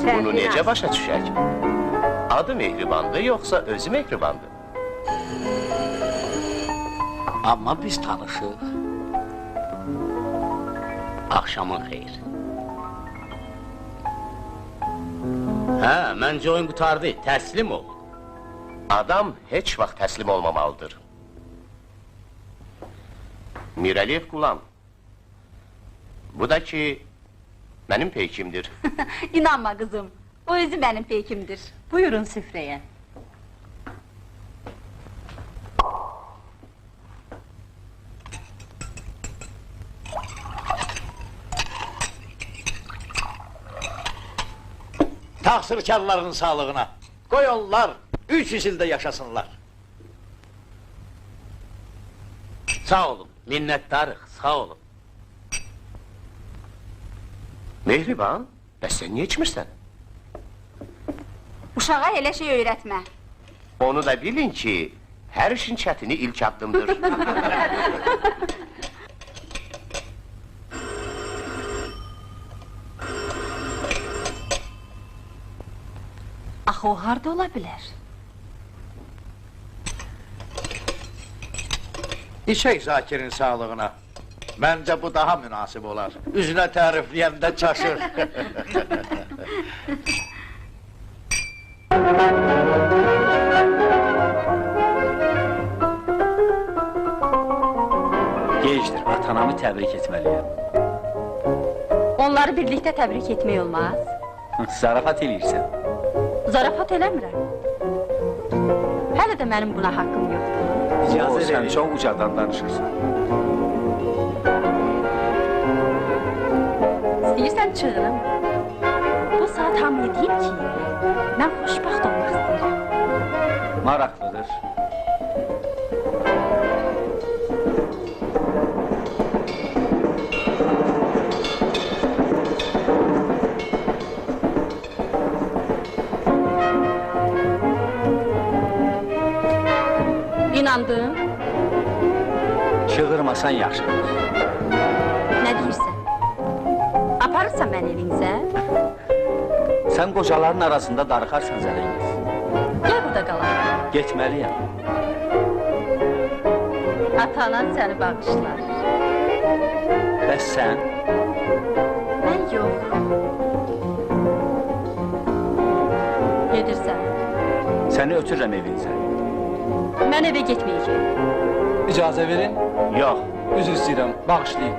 Bunu necə başa düşək? Adı mehribandı, yoxsa özü mehribandı? Amma biz tanışıq. Axşamın xeyir. Hə, məncə oyun qutardı, təslim ol. Adam heç vaxt təslim olmamalıdır. Mirəliyev Qulam. Bu da ki, mənim peykimdir. İnanma kızım, o özü benim peykimdir. Buyurun süfreye. Taksirkarların sağlığına. Koy onlar 300 ildə yaşasınlar. Sağ olun, minnətdarıq, sağ olun. Mehriban, bəs sən niyə içmirsən? Uşağa elə şey öyrətmə. Onu da bilin ki, hər işin çətini ilk addımdır. Axı o harda ola bilər? İçək Zakirin sağlığına. Məncə bu daha münasib olar. Üzünə tərifləyəndə çaşır. Gecdir, atanamı təbrik etməliyəm. Onları birlikdə təbrik etmək olmaz. Zarafat eləyirsən. Zarafat eləmirəm. Hələ də mənim buna haqqım yoxdur. İcazə sən çox ucadan danışırsan. İstəyirsən çığırım. Bu saat hamıya deyim ki, mən xoşbaxt olmaq istəyirəm. Maraqlıdır. İnandım. Çığırmasan yaxşıdır. Nə deyirsən? Aparırsan mən evinizə? Sən qocaların arasında darıxarsan Zələngiz. Gəl burada qalaq. Getməliyəm. Ata-anan səni bağışlar. Bəs sən? Mən yox. Gedirsən. Səni ötürürəm evinizə. Mən evə getməyəcəyim. İcazə verin. Yox. Üzr istəyirəm, bağışlayın.